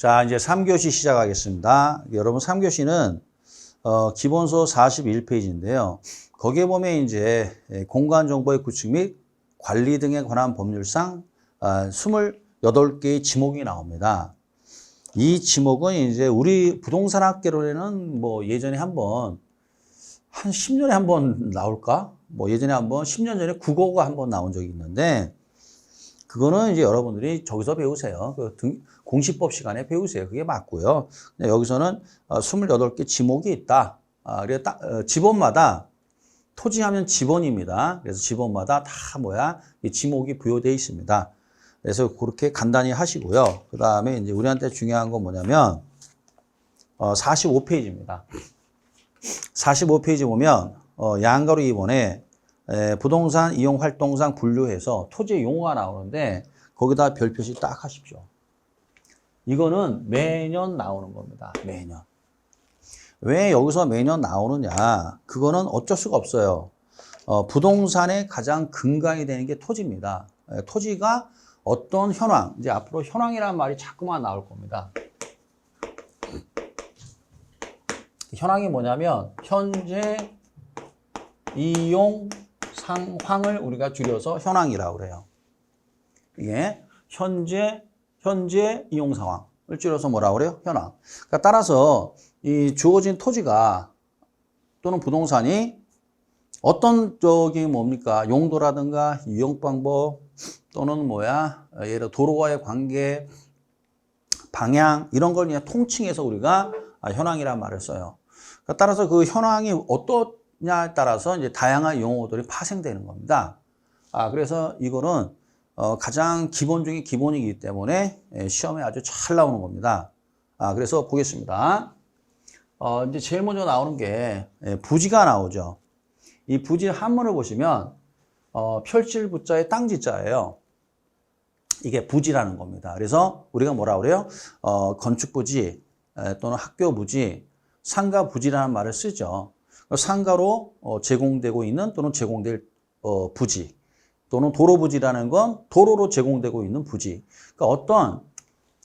자, 이제 3교시 시작하겠습니다. 여러분 3교시는 기본서 41페이지인데요. 거기에 보면 이제 공간정보의 구축 및 관리 등에 관한 법률상 28개의 지목이 나옵니다. 이 지목은 이제 우리 부동산 학개론에는 뭐 예전에 한 10년에 한 번 나올까? 뭐 예전에 10년 전에 국어가 한 번 나온 적이 있는데, 그거는 이제 여러분들이 저기서 배우세요. 공시법 시간에 배우세요. 그게 맞고요. 여기서는 28개 지목이 있다. 그래서 지번마다, 토지하면 지번입니다. 그래서 지번마다 다 이 지목이 부여되어 있습니다. 그래서 그렇게 간단히 하시고요. 그 다음에 이제 우리한테 중요한 건 뭐냐면, 45페이지입니다. 45페이지 보면, 양가로 2번에 부동산 이용 활동상 분류해서 토지의 용어가 나오는데 거기다 별표시 딱 하십시오. 이거는 매년 나오는 겁니다. 매년. 왜 여기서 매년 나오느냐? 그거는 어쩔 수가 없어요. 부동산의 가장 근간이 되는 게 토지입니다. 토지가 어떤 현황, 이제 앞으로 현황이라는 말이 자꾸만 나올 겁니다. 현황이 뭐냐면 현재 이용 상황을 우리가 줄여서 현황이라고 그래요. 이게 현재 이용 상황을 줄여서 뭐라고 그래요? 현황. 그러니까 따라서 이 주어진 토지가 또는 부동산이 어떤 뭡니까? 용도라든가 이용 방법 또는 예를 들어 도로와의 관계, 방향 이런 걸 그냥 통칭해서 우리가 현황이라는 말을 써요. 그러니까 따라서 그 현황이 어떠냐에 따라서 이제 다양한 용어들이 파생되는 겁니다. 그래서 이거는 가장 기본 중에 기본이기 때문에 시험에 아주 잘 나오는 겁니다. 그래서 보겠습니다. 이제 제일 먼저 나오는 게 부지가 나오죠. 이 부지 한문을 보시면 펼칠 부자에 땅지자예요. 이게 부지라는 겁니다. 그래서 우리가 뭐라고 그래요? 건축 부지 또는 학교 부지, 상가 부지라는 말을 쓰죠. 상가로 제공되고 있는 또는 제공될 부지 또는 도로 부지라는 건 도로로 제공되고 있는 부지. 그러니까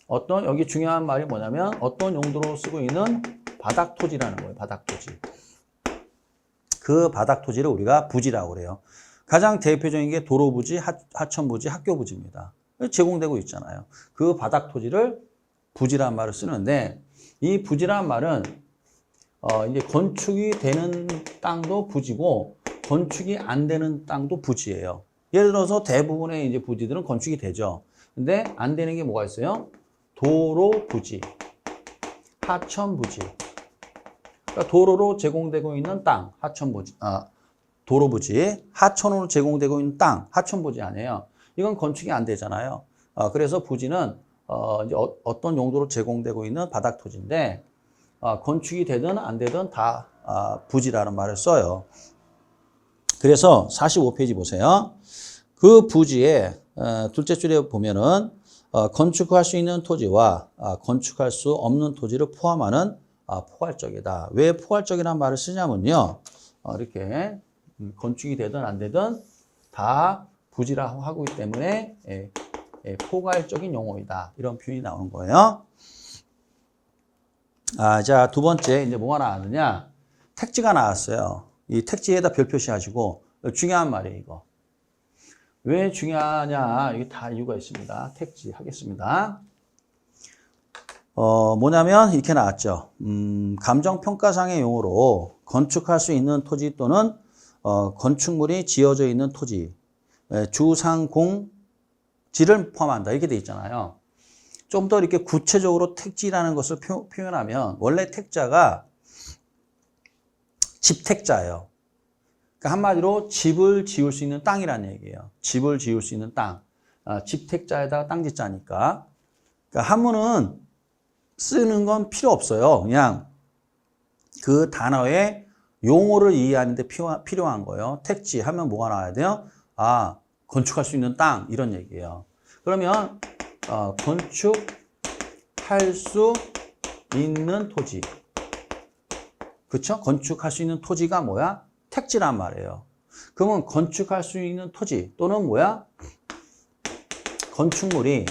어떤 여기 중요한 말이 뭐냐면 어떤 용도로 쓰고 있는 바닥 토지라는 거예요. 바닥 토지. 그 바닥 토지를 우리가 부지라고 그래요. 가장 대표적인 게 도로 부지, 하천 부지, 학교 부지입니다. 제공되고 있잖아요. 그 바닥 토지를 부지라는 말을 쓰는데 이 부지라는 말은 이제 건축이 되는 땅도 부지고 건축이 안 되는 땅도 부지예요. 예를 들어서 대부분의 이제 부지들은 건축이 되죠. 근데 안 되는 게 뭐가 있어요? 도로 부지, 하천 부지. 그러니까 도로로 제공되고 있는 땅, 하천 부지, 도로 부지, 하천으로 제공되고 있는 땅, 하천 부지 아니에요. 이건 건축이 안 되잖아요. 그래서 부지는 이제 어떤 용도로 제공되고 있는 바닥 토지인데 건축이 되든 안 되든 다 부지라는 말을 써요. 그래서 45페이지 보세요. 그 부지에 둘째 줄에 보면은 건축할 수 있는 토지와 건축할 수 없는 토지를 포함하는 포괄적이다. 왜 포괄적이라는 말을 쓰냐면요. 이렇게 건축이 되든 안 되든 다 부지라고 하고 있기 때문에 포괄적인 용어이다. 이런 표현이 나오는 거예요. 자, 두 번째, 이제 뭐가 나왔느냐? 택지가 나왔어요. 이 택지에다 별 표시하시고, 중요한 말이에요, 이거. 왜 중요하냐? 이게 다 이유가 있습니다. 택지 하겠습니다. 뭐냐면, 이렇게 나왔죠. 감정평가상의 용어로 건축할 수 있는 토지 또는, 건축물이 지어져 있는 토지, 주상공지를 포함한다. 이렇게 돼 있잖아요. 좀 더 이렇게 구체적으로 택지라는 것을 표현하면 원래 택자가 집택자예요. 그러니까 한마디로 집을 지을 수 있는 땅이라는 얘기예요. 집을 지을 수 있는 땅. 집택자에다가 땅지자니까. 그러니까 한문은 쓰는 건 필요 없어요. 그냥 그 단어의 용어를 이해하는 데 필요한 거예요. 택지 하면 뭐가 나와야 돼요? 건축할 수 있는 땅 이런 얘기예요. 그러면 건축할 수 있는 토지. 그쵸? 건축할 수 있는 토지가 뭐야? 택지란 말이에요. 그러면 건축할 수 있는 토지 또는 건축물이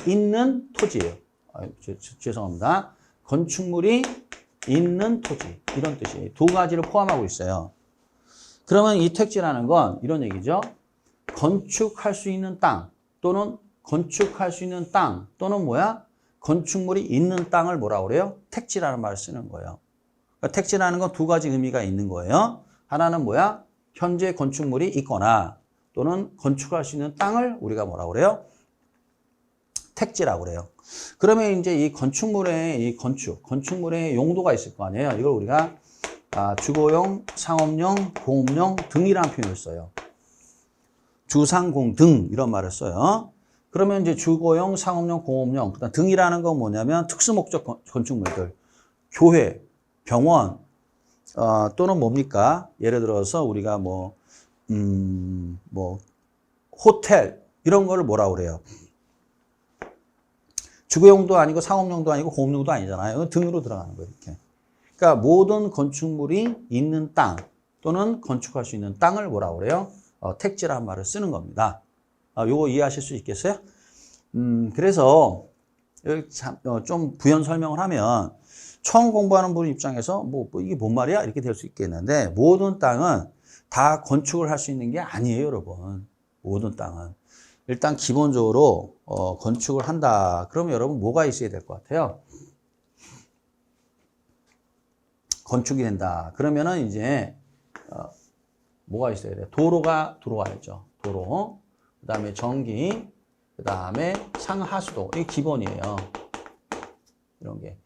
있는 토지예요. 죄송합니다. 건축물이 있는 토지 이런 뜻이에요. 두 가지를 포함하고 있어요. 그러면 이 택지라는 건 이런 얘기죠. 건축할 수 있는 땅 또는 건축할 수 있는 땅 또는 뭐야? 건축물이 있는 땅을 뭐라고 그래요? 택지라는 말을 쓰는 거예요. 그러니까 택지라는 건 두 가지 의미가 있는 거예요. 하나는 뭐야? 현재 건축물이 있거나 또는 건축할 수 있는 땅을 우리가 뭐라고 그래요? 택지라고 그래요. 그러면 이제 이 건축물의 이 건축물의 용도가 있을 거 아니에요. 이걸 우리가 주거용, 상업용, 공업용 등이라는 표현을 써요. 주상공 등 이런 말을 써요. 그러면 이제 주거용, 상업용, 공업용, 그다음 등이라는 건 뭐냐면 특수목적 건축물들, 교회, 병원, 또는 뭡니까? 예를 들어서 우리가 뭐 호텔 이런 거를 뭐라고 그래요? 주거용도 아니고 상업용도 아니고 공업용도 아니잖아요. 등으로 들어가는 거예요. 이렇게. 그러니까 모든 건축물이 있는 땅 또는 건축할 수 있는 땅을 뭐라고 그래요? 택지라는 말을 쓰는 겁니다. 요거 이해하실 수 있겠어요? 그래서 좀 부연 설명을 하면 처음 공부하는 분 입장에서 이게 뭔 말이야? 이렇게 될 수 있겠는데 모든 땅은 다 건축을 할 수 있는 게 아니에요, 여러분. 모든 땅은. 일단 기본적으로 건축을 한다. 그러면 여러분 뭐가 있어야 될 것 같아요? 건축이 된다. 그러면은 이제 뭐가 있어야 돼요? 도로가 들어와야죠. 도로. 그다음에 전기, 그다음에 상하수도. 이게 기본이에요. 이런 게.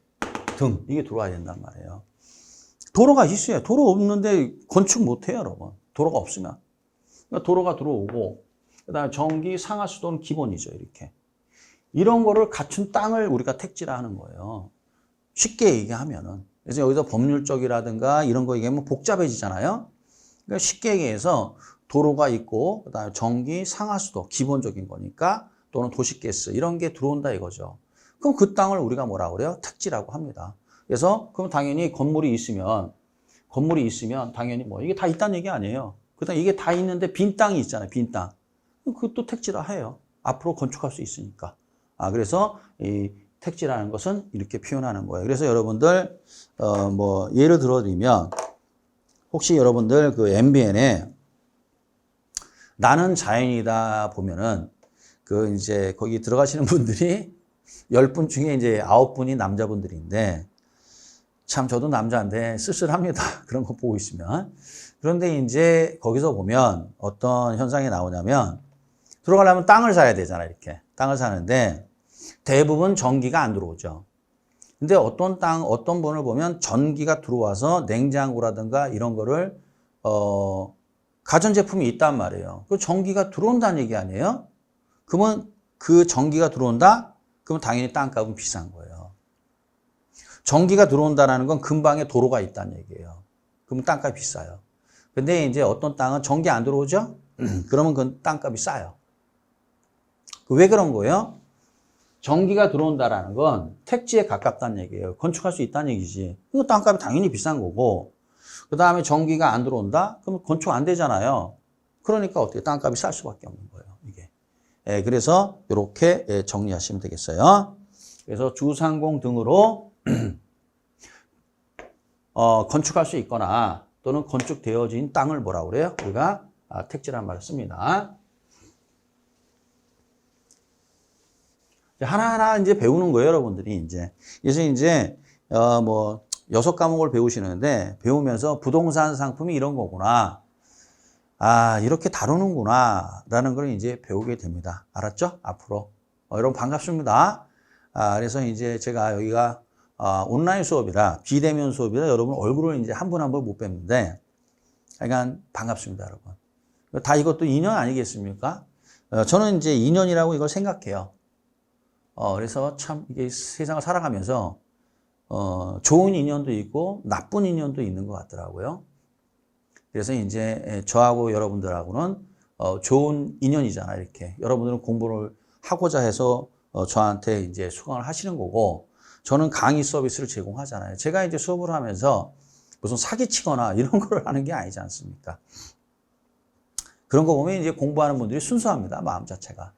등. 이게 들어와야 된단 말이에요. 도로가 있어요. 도로 없는데 건축 못 해요, 여러분. 도로가 없으면. 그러니까 도로가 들어오고 그다음에 전기, 상하수도는 기본이죠, 이렇게. 이런 거를 갖춘 땅을 우리가 택지라 하는 거예요. 쉽게 얘기하면은. 그래서 여기서 법률적이라든가 이런 거 얘기하면 복잡해지잖아요. 그러니까 쉽게 얘기해서 도로가 있고 그다음에 전기, 상하수도 기본적인 거니까 또는 도시가스 이런 게 들어온다 이거죠. 그럼 그 땅을 우리가 뭐라고 그래요? 택지라고 합니다. 그래서 그럼 당연히 건물이 있으면 당연히 뭐 이게 다 있다는 얘기 아니에요. 그다음 이게 다 있는데 빈 땅이 있잖아요. 빈 땅. 그것도 택지라 해요. 앞으로 건축할 수 있으니까. 그래서 이 택지라는 것은 이렇게 표현하는 거예요. 그래서 여러분들 뭐 예를 들어드리면 혹시 여러분들 그 MBN에 나는 자연이다 보면은 그 이제 거기 들어가시는 분들이 10분 중에 이제 9분이 남자분들인데 참 저도 남자인데 쓸쓸합니다. 그런 거 보고 있으면. 그런데 이제 거기서 보면 어떤 현상이 나오냐면 들어가려면 땅을 사야 되잖아요. 이렇게. 땅을 사는데 대부분 전기가 안 들어오죠. 근데 어떤 분을 보면 전기가 들어와서 냉장고라든가 이런 거를, 가전제품이 있단 말이에요. 그 전기가 들어온다는 얘기 아니에요? 그러면 그 전기가 들어온다? 그럼 당연히 땅값은 비싼 거예요. 전기가 들어온다는 건 근방에 도로가 있다는 얘기예요. 그러면 땅값이 비싸요. 근데 이제 어떤 땅은 전기 안 들어오죠? 그러면 그 땅값이 싸요. 왜 그런 거예요? 전기가 들어온다라는 건 택지에 가깝다는 얘기예요. 건축할 수 있다는 얘기지. 이거 땅값이 당연히 비싼 거고, 그 다음에 전기가 안 들어온다? 그러면 건축 안 되잖아요. 그러니까 어떻게 땅값이 쌀 수밖에 없는 거예요, 이게. 그래서 이렇게 정리하시면 되겠어요. 그래서 주상공 등으로 건축할 수 있거나 또는 건축되어진 땅을 뭐라고 그래요? 우리가 택지라는 말을 씁니다. 하나하나 이제 배우는 거예요, 여러분들이 이제. 그래서 이제, 6과목을 배우시는데, 배우면서 부동산 상품이 이런 거구나. 이렇게 다루는구나. 라는 걸 이제 배우게 됩니다. 알았죠? 앞으로. 여러분 반갑습니다. 그래서 이제 제가 여기가, 온라인 수업이라, 비대면 수업이라 여러분 얼굴을 이제 한 분 한 분 못 뵙는데, 그러니까 반갑습니다, 여러분. 다 이것도 인연 아니겠습니까? 저는 이제 인연이라고 이걸 생각해요. 그래서 참 이게 세상을 살아가면서 좋은 인연도 있고 나쁜 인연도 있는 것 같더라고요. 그래서 이제 저하고 여러분들하고는 좋은 인연이잖아요. 이렇게 여러분들은 공부를 하고자 해서 저한테 이제 수강을 하시는 거고 저는 강의 서비스를 제공하잖아요. 제가 이제 수업을 하면서 무슨 사기치거나 이런 걸 하는 게 아니지 않습니까? 그런 거 보면 이제 공부하는 분들이 순수합니다. 마음 자체가.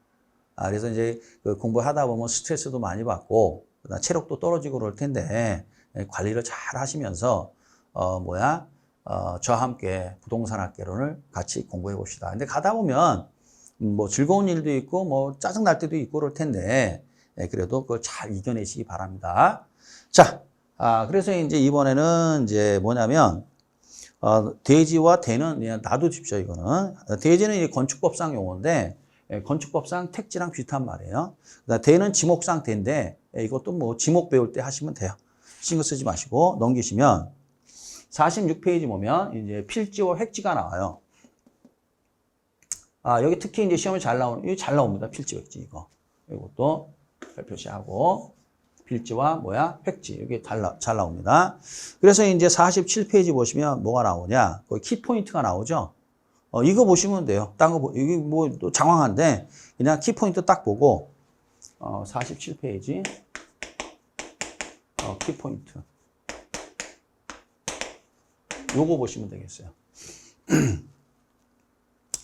그래서 이제 그 공부하다 보면 스트레스도 많이 받고 체력도 떨어지고 그럴 텐데 관리를 잘 하시면서 저와 함께 부동산 학개론을 같이 공부해 봅시다. 근데 가다 보면 뭐 즐거운 일도 있고 뭐 짜증 날 때도 있고 그럴 텐데 그래도 그걸 잘 이겨내시기 바랍니다. 자, 그래서 이제 이번에는 이제 뭐냐면 대지와 대는 그냥 놔두십시오. 이거는 대지는 이제 건축법상 용어인데 건축법상 택지랑 비슷한 말이에요. 대는 지목상 대인데 이것도 뭐 지목 배울 때 하시면 돼요. 신경 쓰지 마시고 넘기시면 46페이지 보면 이제 필지와 획지가 나와요. 여기 특히 이제 시험에 잘 나옵니다. 필지, 획지 이거. 이것도 표시하고 필지와 획지 이게 잘 나옵니다. 그래서 이제 47페이지 보시면 뭐가 나오냐? 거기 키포인트가 나오죠. 이거 보시면 돼요. 딴 거 이게 뭐 또 장황한데 그냥 키포인트 딱 보고 47페이지 키포인트 요거 보시면 되겠어요.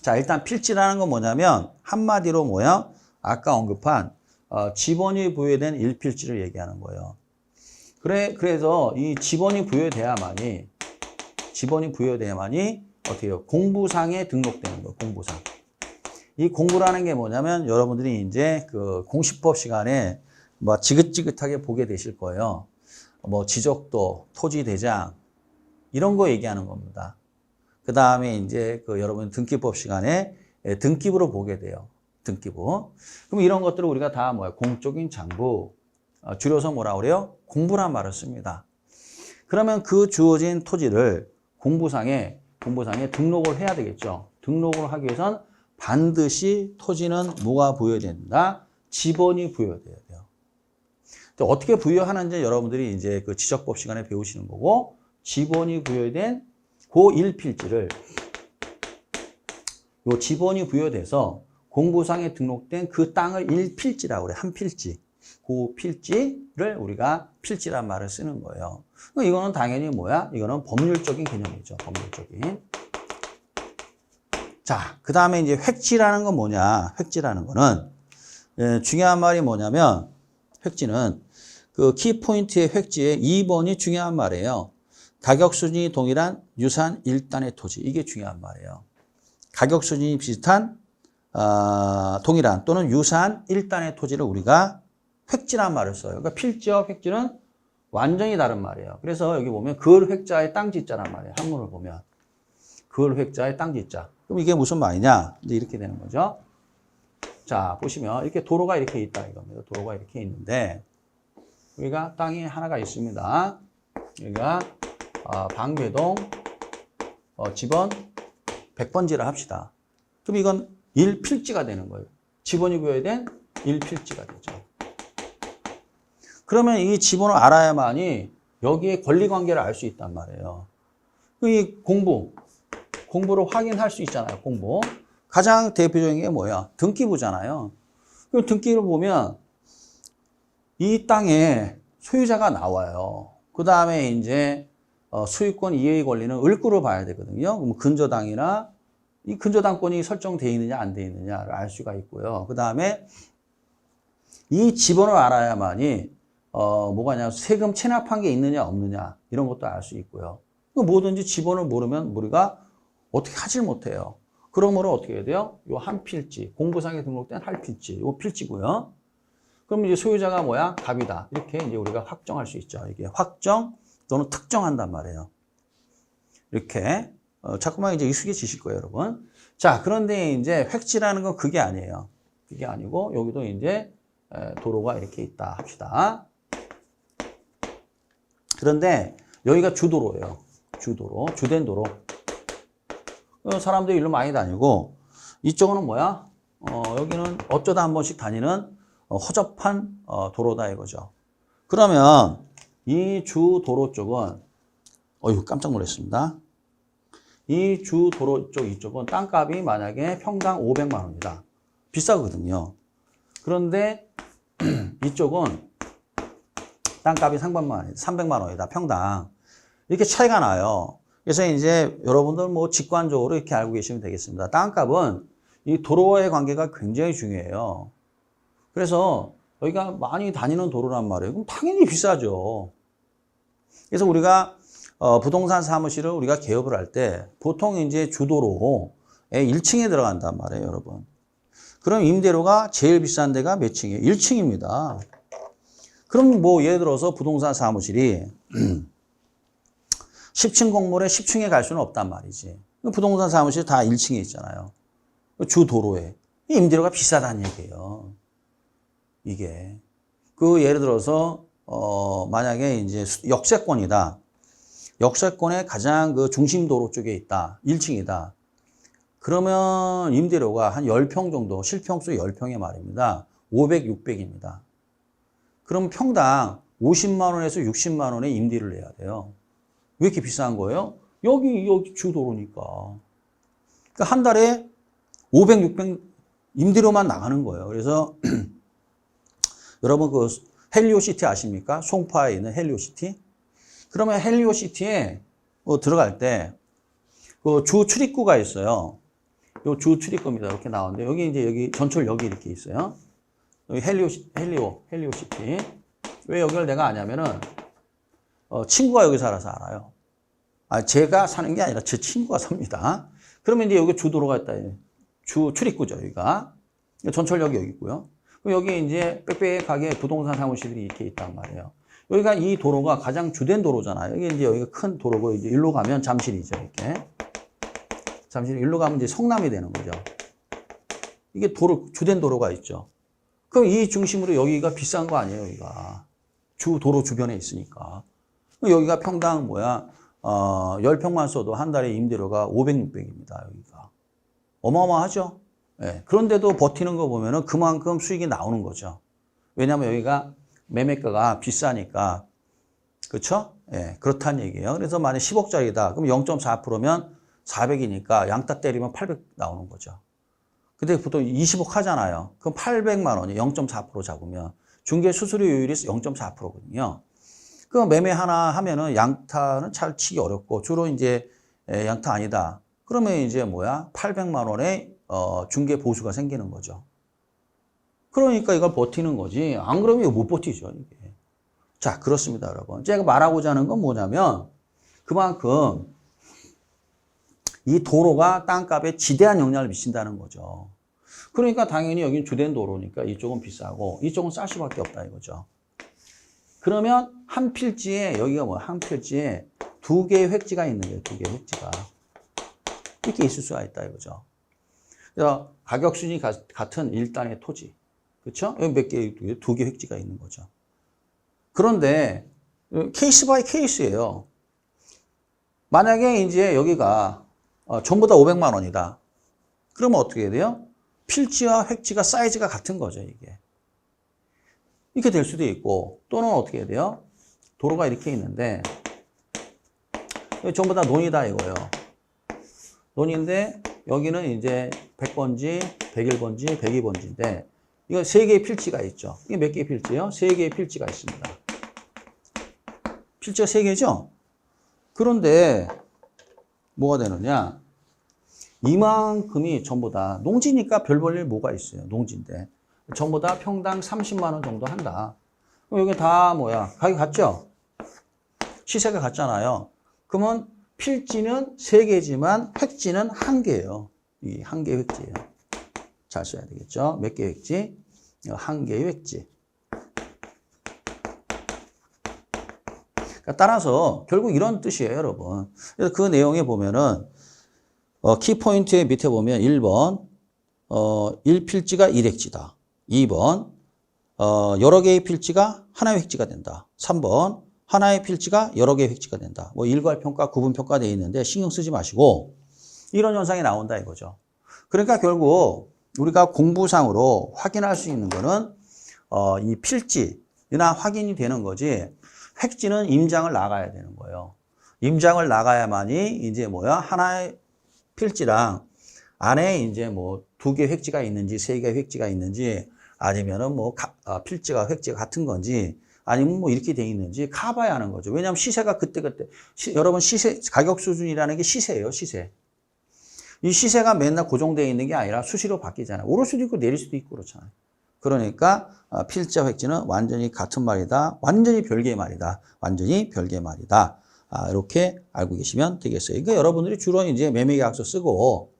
자, 일단 필지라는 건 뭐냐면 한마디로 아까 언급한 지번이 부여된 일필지를 얘기하는 거예요. 그래서 이 지번이 부여돼야만이 어떻게 해요? 공부상에 등록되는 거예요. 공부상. 이 공부라는 게 뭐냐면 여러분들이 이제 그 공시법 시간에 뭐 지긋지긋하게 보게 되실 거예요. 뭐 지적도, 토지 대장 이런 거 얘기하는 겁니다. 그 다음에 이제 그 여러분 등기법 시간에 등기부로 보게 돼요. 등기부. 그럼 이런 것들을 우리가 다 공적인 장부, 줄여서 뭐라 그래요? 공부란 말을 씁니다. 그러면 그 주어진 토지를 공부상에 등록을 해야 되겠죠. 등록을 하기 위해선 반드시 토지는 뭐가 부여된다? 지번이 부여돼야 돼요. 어떻게 부여하는지 여러분들이 이제 그 지적법 시간에 배우시는 거고, 지번이 부여된 그 일필지를 요 지번이 부여돼서 공부상에 등록된 그 땅을 일필지라고 그래. 한 필지. 그 필지를 우리가 필지란 말을 쓰는 거예요. 이거는 당연히 이거는 법률적인 개념이죠. 법률적인. 자, 그 다음에 이제 획지라는 건 뭐냐? 획지라는 거는 중요한 말이 뭐냐면 획지는 그 키포인트의 획지의 2번이 중요한 말이에요. 가격 수준이 동일한 유사한 일단의 토지. 이게 중요한 말이에요. 가격 수준이 비슷한 동일한 또는 유사한 일단의 토지를 우리가 획지란 말을 써요. 그러니까 필지와 획지는 완전히 다른 말이에요. 그래서 여기 보면 글 획자의 땅지자란 말이에요. 한문을 보면 글 획자의 땅지자. 그럼 이게 무슨 말이냐? 이제 이렇게 되는 거죠. 자, 보시면 이렇게 도로가 이렇게 있다 이겁니다. 도로가 이렇게 있는데 여기가 땅이 하나가 있습니다. 여기가 방배동 지번 100번지를 합시다. 그럼 이건 1필지가 되는 거예요. 지번이 부여된 1필지가 되죠. 그러면 이 지번을 알아야만이 여기에 권리관계를 알 수 있단 말이에요. 이 공부를 확인할 수 있잖아요. 공부. 가장 대표적인 게 뭐야? 등기부잖아요. 그럼 등기를 보면 이 땅에 소유자가 나와요. 그 다음에 이제 소유권 이해의 권리는 을구를 봐야 되거든요. 그럼 근저당이나 이 근저당권이 설정되어 있느냐 안 되어 있느냐를 알 수가 있고요. 그 다음에 이 지번을 알아야만이 뭐가냐 세금 체납한 게 있느냐 없느냐 이런 것도 알 수 있고요. 뭐든지 지번을 모르면 우리가 어떻게 하질 못해요. 그러므로 어떻게 해야 돼요? 요 한 필지, 공부상에 등록된 한 필지, 요 필지고요. 그럼 이제 소유자가 뭐야? 갑이다. 이렇게 이제 우리가 확정할 수 있죠. 이게 확정 또는 특정한단 말이에요. 이렇게 자꾸만 이제 익숙해지실 거예요, 여러분. 자, 그런데 이제 획지라는 건 그게 아니에요. 그게 아니고 여기도 이제 도로가 이렇게 있다 합시다. 그런데 여기가 주도로예요. 주도로, 주된 도로. 사람들이 일로 많이 다니고 이쪽은 뭐야? 여기는 어쩌다 한 번씩 다니는 허접한 도로다 이거죠. 그러면 이 주도로 쪽은 깜짝 놀랐습니다. 이 주도로 쪽 이쪽은 땅값이 만약에 평당 500만 원이다. 비싸거든요. 그런데 이쪽은 땅값이 300만 원이다. 평당. 이렇게 차이가 나요. 그래서 이제 여러분들 뭐 직관적으로 이렇게 알고 계시면 되겠습니다. 땅값은 이 도로와의 관계가 굉장히 중요해요. 그래서 저희가 많이 다니는 도로란 말이에요. 그럼 당연히 비싸죠. 그래서 우리가 부동산 사무실을 우리가 개업을 할 때 보통 이제 주도로에 1층에 들어간단 말이에요, 여러분. 그럼 임대료가 제일 비싼 데가 몇 층이에요? 1층입니다. 그럼 뭐 예를 들어서 부동산 사무실이 10층 건물에 10층에 갈 수는 없단 말이지. 부동산 사무실 다 1층에 있잖아요. 주도로에. 임대료가 비싸다는 얘기예요. 이게. 예를 들어서, 만약에 이제 역세권이다. 역세권의 가장 그 중심도로 쪽에 있다. 1층이다. 그러면 임대료가 한 10평 정도, 실평수 10평에 말입니다. 500, 600입니다. 그럼 평당 50만 원에서 60만 원의 임대를 내야 돼요. 왜 이렇게 비싼 거예요? 여기 주도로니까. 그러니까 한 달에 500, 600 임대료만 나가는 거예요. 그래서 여러분 그 헬리오시티 아십니까? 송파에 있는 헬리오시티. 그러면 헬리오시티에 들어갈 때 그 주 출입구가 있어요. 요 주 출입구입니다. 이렇게 나오는데 여기 전철역이 이렇게 있어요. 여기 헬리오시티. 왜 여기를 내가 아냐면은 친구가 여기 살아서 알아요. 제가 사는 게 아니라 제 친구가 삽니다. 그러면 이제 여기 주도로가 있다. 주 출입구죠, 여기가. 전철역이 여기 있고요. 여기 이제 빽빽하게 부동산 사무실이 이렇게 있단 말이에요. 여기가 이 도로가 가장 주된 도로잖아요. 여기 이제 여기가 큰 도로고 이제 일로 가면 잠실이죠, 이렇게. 잠실 일로 가면 이제 성남이 되는 거죠. 이게 주된 도로가 있죠. 그럼 이 중심으로 여기가 비싼 거 아니에요, 여기가. 도로 주변에 있으니까. 여기가 평당 10평만 써도 한 달에 임대료가 500, 600입니다, 여기가. 어마어마하죠? 네. 그런데도 버티는 거 보면은 그만큼 수익이 나오는 거죠. 왜냐하면 여기가 매매가가 비싸니까. 그렇죠? 네. 그렇다는 얘기예요. 그래서 만약 10억짜리다. 그럼 0.4%면 400이니까 양따 때리면 800 나오는 거죠. 근데 보통 20억 하잖아요. 그럼 800만 원이 0.4% 잡으면 중개 수수료율이 0.4%거든요. 그 매매 하나 하면은 양타는 잘 치기 어렵고 주로 이제 양타 아니다. 그러면 이제 800만 원의 중개 보수가 생기는 거죠. 그러니까 이걸 버티는 거지. 안 그러면 이거 못 버티죠, 이게. 자, 그렇습니다, 여러분. 제가 말하고자 하는 건 뭐냐면 그만큼 이 도로가 땅값에 지대한 영향을 미친다는 거죠. 그러니까 당연히 여기는 주된 도로니까 이쪽은 비싸고 이쪽은 쌀 수밖에 없다 이거죠. 그러면 한 필지에 여기가 한 필지에 2개의 획지가 있는 거예요. 2개의 획지가. 이렇게 있을 수가 있다 이거죠. 그래서 가격 수준이 같은 1단의 토지. 그렇죠? 여기 몇 개, 2개 획지가 있는 거죠. 그런데 케이스 바이 케이스예요. 만약에 이제 여기가 전부 다 500만 원이다. 그러면 어떻게 해야 돼요? 필지와 획지가 사이즈가 같은 거죠, 이게. 이렇게 될 수도 있고, 또는 어떻게 해야 돼요? 도로가 이렇게 있는데, 여기 전부 다 논이다 이거예요. 논인데, 여기는 이제 100번지, 101번지, 102번지인데, 이거 3개의 필지가 있죠. 이게 몇 개의 필지예요? 3개의 필지가 있습니다. 필지가 3개죠? 그런데, 뭐가 되느냐? 이만큼이 전부 다 농지니까 별 볼 일 뭐가 있어요? 농지인데 전부 다 평당 30만 원 정도 한다. 그럼 여기 다 가격 같죠? 시세가 같잖아요. 그러면 필지는 3개지만 획지는 1개예요. 이 1개 획지예요. 잘 써야 되겠죠? 몇 개 획지? 1개의 획지. 따라서 결국 이런 뜻이에요, 여러분. 그래서 그 내용에 보면은 키포인트의 밑에 보면 1번 1필지가 1획지다. 2번 여러 개의 필지가 하나의 획지가 된다. 3번 하나의 필지가 여러 개의 획지가 된다. 일괄평가, 구분평가 되어 있는데 신경 쓰지 마시고 이런 현상이 나온다 이거죠. 그러니까 결국 우리가 공부상으로 확인할 수 있는 거는 이 필지나 확인이 되는 거지 획지는 임장을 나가야 되는 거예요. 임장을 나가야만이 이제 하나의 필지랑 안에 이제 2개 획지가 있는지 3개 획지가 있는지 아니면은 필지가 획지가 같은 건지 아니면 이렇게 돼 있는지 가봐야 하는 거죠. 왜냐하면 시세가 그때그때 여러분 시세 가격 수준이라는 게 시세예요. 시세. 이 시세가 맨날 고정되어 있는 게 아니라 수시로 바뀌잖아요. 오를 수도 있고 내릴 수도 있고 그렇잖아요. 그러니까 필자 획지는 완전히 같은 말이다. 완전히 별개의 말이다. 완전히 별개의 말이다. 이렇게 알고 계시면 되겠어요. 그러니까 여러분들이 주로 이제 매매계약서 쓰고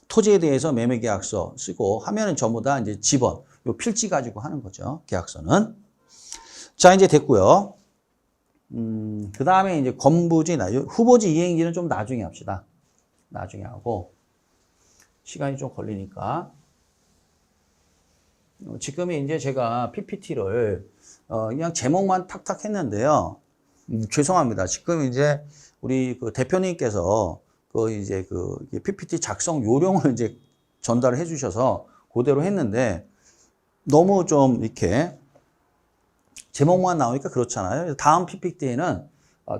토지에 대해서 매매계약서 쓰고 하면은 전부 다 이제 지번, 요 필지 가지고 하는 거죠. 계약서는. 자, 이제 됐고요. 그 다음에 이제 건부지, 후보지 이행지는 좀 나중에 합시다. 나중에 하고. 시간이 좀 걸리니까. 지금은 이제 제가 PPT를 그냥 제목만 탁탁 했는데요. 죄송합니다. 지금 이제 우리 그 대표님께서 이제 PPT 작성 요령을 이제 전달을 해 주셔서 그대로 했는데 너무 좀 이렇게 제목만 나오니까 그렇잖아요. 다음 PPT에는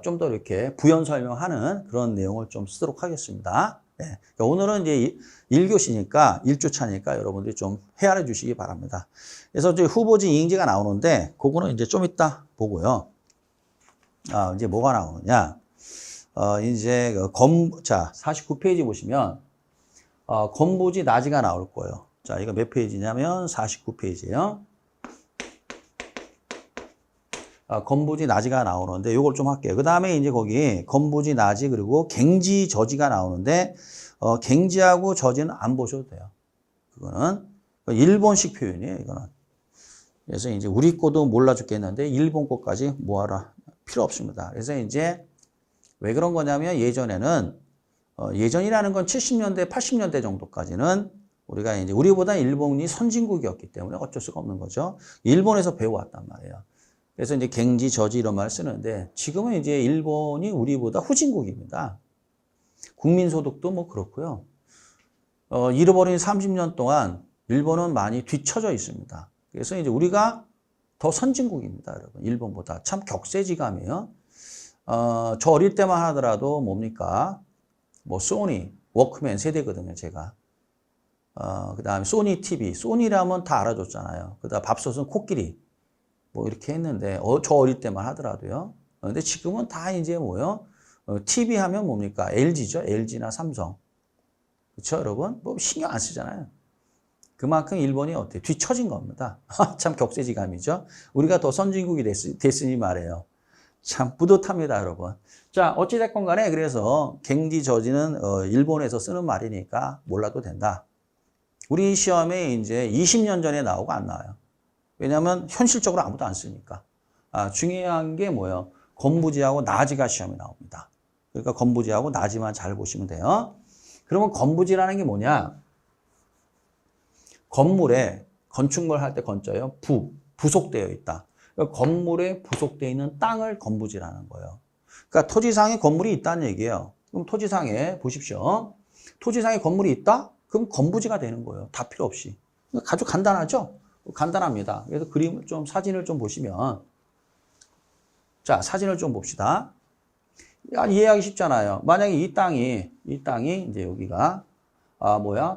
좀 더 이렇게 부연 설명하는 그런 내용을 좀 쓰도록 하겠습니다. 네. 오늘은 이제 1교시니까 1주차니까 여러분들이 좀 헤아려 주시기 바랍니다. 그래서 이제 후보지 이행지가 나오는데 그거는 이제 좀 이따 보고요. 이제 뭐가 나오느냐. 이제 자, 49페이지 보시면 건부지 나지가 나올 거예요. 자, 이거 몇 페이지냐면 49페이지예요. 건부지 나지가 나오는데 요걸 좀 할게요. 그 다음에 이제 거기 건부지 나지 그리고 갱지 저지가 나오는데 갱지하고 저지는 안 보셔도 돼요. 그거는 일본식 표현이에요. 이거는. 그래서 이제 우리 거도 몰라 죽겠는데 일본 거까지 뭐하라 필요 없습니다. 그래서 이제 왜 그런 거냐면 예전에는 예전이라는 건 70년대, 80년대 정도까지는 우리가 이제 우리보다 일본이 선진국이었기 때문에 어쩔 수가 없는 거죠. 일본에서 배워왔단 말이에요. 그래서 이제 갱지, 저지 이런 말을 쓰는데 지금은 이제 일본이 우리보다 후진국입니다. 국민소득도 뭐 그렇고요. 잃어버린 30년 동안 일본은 많이 뒤처져 있습니다. 그래서 이제 우리가 더 선진국입니다, 여러분. 일본보다. 참 격세지감이에요. 저 어릴 때만 하더라도 뭡니까? 뭐 소니, 워크맨 세대거든요, 제가. 그 다음에 소니 TV, 소니라면 다 알아줬잖아요. 그 다음 밥솥은 코끼리. 뭐 이렇게 했는데 저 어릴 때만 하더라도요. 근데 지금은 다 이제 뭐요? TV 하면 뭡니까? LG죠. LG나 삼성. 그렇죠, 여러분? 뭐 신경 안 쓰잖아요. 그만큼 일본이 어때요? 뒤처진 겁니다. 참 격세지감이죠. 우리가 더 선진국이 됐으니 말이에요. 참 뿌듯합니다, 여러분. 자, 어찌됐건 간에 그래서 갱지 저지는 일본에서 쓰는 말이니까 몰라도 된다. 우리 시험에 이제 20년 전에 나오고 안 나와요. 왜냐하면 현실적으로 아무도 안 쓰니까. 중요한 게 뭐예요? 건부지하고 나지가 시험에 나옵니다. 그러니까 건부지하고 나지만 잘 보시면 돼요. 그러면 건부지라는 게 뭐냐? 건물에 건축물 할 때 건자요. 부속되어 있다. 그러니까 건물에 부속되어 있는 땅을 건부지라는 거예요. 그러니까 토지상에 건물이 있다는 얘기예요. 그럼 토지상에 보십시오. 토지상에 건물이 있다? 그럼 건부지가 되는 거예요. 다 필요 없이. 아주 간단하죠? 간단합니다. 그래서 그림을 좀, 사진을 좀 보시면. 자, 사진을 좀 봅시다. 이해하기 쉽잖아요. 만약에 이 땅이 이제 여기가,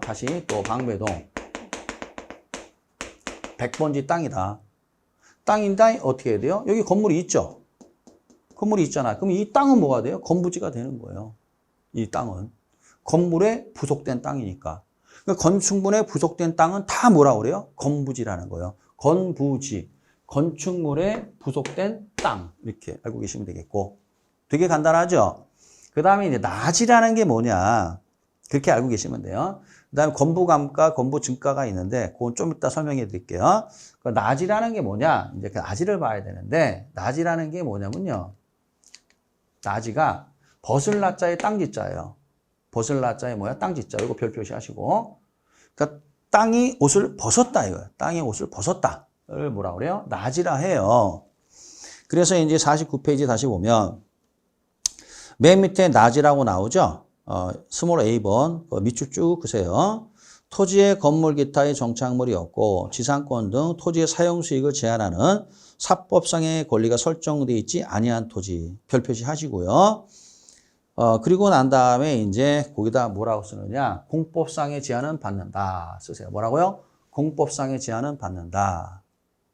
다시 또 방배동. 100번지 땅이다. 땅인데 어떻게 해야 돼요? 여기 건물이 있죠? 건물이 있잖아. 그럼 이 땅은 뭐가 돼요? 건부지가 되는 거예요. 이 땅은. 건물에 부속된 땅이니까. 그러니까 건축물에 부속된 땅은 다 뭐라고 그래요? 건부지라는 거예요. 건부지. 건축물에 부속된 땅. 이렇게 알고 계시면 되겠고. 되게 간단하죠? 그 다음에 이제 나지라는 게 뭐냐. 그렇게 알고 계시면 돼요. 그 다음에 건부감가, 건부증가가 있는데, 그건 좀 이따 설명해 드릴게요. 그 나지라는 게 뭐냐. 이제 그 나지를 봐야 되는데, 나지라는 게 뭐냐면요. 나지가 벗을 나자에 땅지자예요. 벗을 나자에 뭐야? 땅지자. 이거 별 표시하시고. 그러니까 땅이 옷을 벗었다 이거예요. 땅이 옷을 벗었다를 뭐라 그래요? 나지라 해요. 그래서 이제 49페이지 다시 보면 맨 밑에 나지라고 나오죠? 스몰 A번 밑줄 쭉 그세요. 토지의 건물 기타의 정착물이 없고 지상권 등 토지의 사용 수익을 제한하는 사법상의 권리가 설정되어 있지 아니한 토지 별 표시하시고요. 그리고 난 다음에 이제 거기다 뭐라고 쓰느냐? 공법상의 제한은 받는다. 쓰세요. 뭐라고요? 공법상의 제한은 받는다.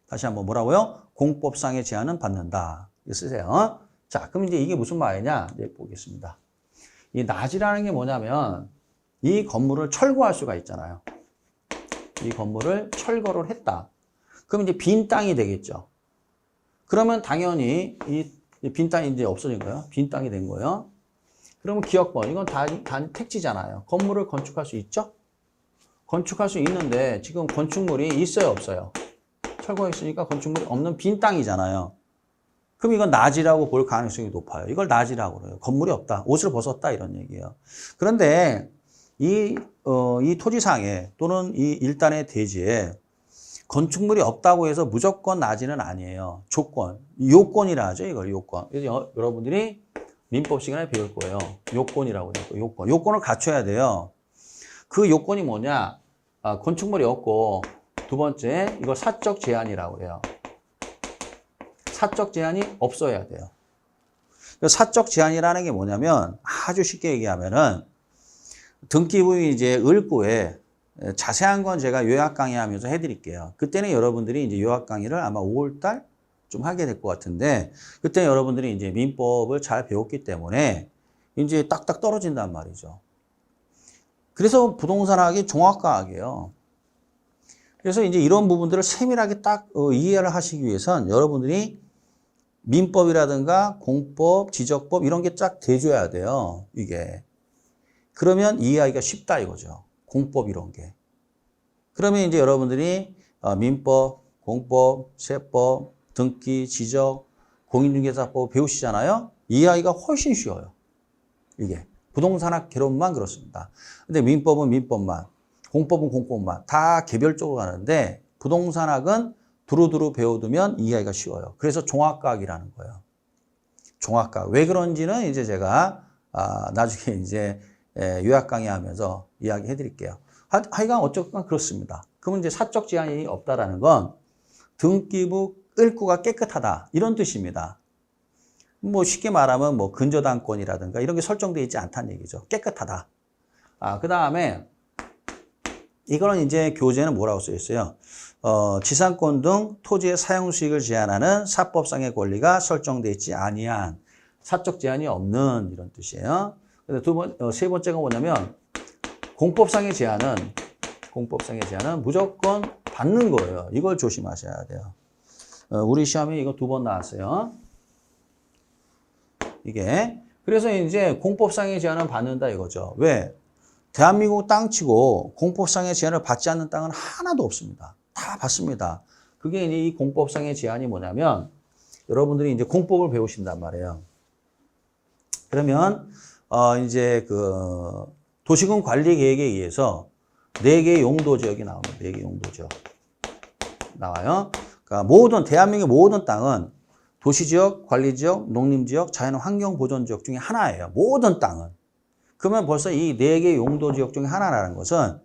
다시 한번 뭐라고요? 공법상의 제한은 받는다. 이거 쓰세요. 자, 그럼 이제 이게 무슨 말이냐? 이제 보겠습니다. 이 나지라는 게 뭐냐면 이 건물을 철거할 수가 있잖아요. 이 건물을 철거를 했다. 그럼 이제 빈 땅이 되겠죠. 그러면 당연히 이 빈 땅이 이제 없어진 거예요. 빈 땅이 된 거예요. 그러면 기억번, 이건 단 택지잖아요. 건물을 건축할 수 있죠? 건축할 수 있는데 지금 건축물이 있어요, 없어요? 철거가 있으니까 건축물이 없는 빈 땅이잖아요. 그럼 이건 낮이라고 볼 가능성이 높아요. 이걸 낮이라고 그래요. 건물이 없다. 옷을 벗었다. 이런 얘기예요. 그런데 이 토지상에 또는 이 일단의 대지에 건축물이 없다고 해서 무조건 낮이는 아니에요. 조건, 요건이라 하죠. 이걸 요건. 그래서 여러분들이 민법 시간에 배울 거예요. 요건이라고 해요. 요건. 요건을 갖춰야 돼요. 그 요건이 뭐냐? 건축물이 없고, 두 번째, 이걸 사적 제한이라고 해요. 사적 제한이 없어야 돼요. 사적 제한이라는 게 뭐냐면, 아주 쉽게 얘기하면은, 등기부위 이제 을구에 자세한 건 제가 요약 강의 하면서 해드릴게요. 그때는 여러분들이 이제 요약 강의를 아마 5월달 좀 하게 될 것 같은데, 그때 여러분들이 이제 민법을 잘 배웠기 때문에 이제 딱딱 떨어진단 말이죠. 그래서 부동산학이 종합과학이에요. 그래서 이제 이런 부분들을 세밀하게 딱 이해를 하시기 위해선 여러분들이 민법이라든가 공법, 지적법 이런 게 쫙 돼줘야 돼요. 이게. 그러면 이해하기가 쉽다 이거죠. 공법 이런 게. 그러면 이제 여러분들이 민법, 공법, 세법, 등기, 지적, 공인중개사법 배우시잖아요. 이해하기가 훨씬 쉬워요. 이게. 부동산학 개론만 그렇습니다. 근데 민법은 민법만, 공법은 공법만 다 개별적으로 가는데 부동산학은 두루두루 배워두면 이해하기가 쉬워요. 그래서 종합과학이라는 거예요. 종합과학. 왜 그런지는 이제 제가 나중에 이제 요약 강의하면서 이야기해 드릴게요. 하여간 어쨌건 그렇습니다. 그러면 이제 사적 제한이 없다라는 건 등기부 을구가 깨끗하다 이런 뜻입니다. 뭐 쉽게 말하면 뭐 근저당권이라든가 이런 게 설정되어 있지 않다는 얘기죠. 깨끗하다. 그 다음에 이거는 이제 교재는 뭐라고 써 있어요? 지상권 등 토지의 사용 수익을 제한하는 사법상의 권리가 설정되어 있지 아니한 사적 제한이 없는 이런 뜻이에요. 세 번째가 뭐냐면 공법상의 제한은 무조건 받는 거예요. 이걸 조심하셔야 돼요. 우리 시험에 이거 2번 나왔어요. 이게. 그래서 이제 공법상의 제한은 받는다 이거죠. 왜? 대한민국 땅치고 공법상의 제한을 받지 않는 땅은 하나도 없습니다. 다 받습니다. 그게 이제 이 공법상의 제한이 뭐냐면 여러분들이 이제 공법을 배우신단 말이에요. 그러면 이제 그 도시군 관리 계획에 의해서 4개의 용도 지역이 나옵니다. 4개 용도 지역 나와요. 그러니까 대한민국의 모든 땅은 도시지역, 관리지역, 농림지역, 자연환경보존지역 중에 하나예요. 모든 땅은. 그러면 벌써 이 4개의 용도지역 중에 하나라는 것은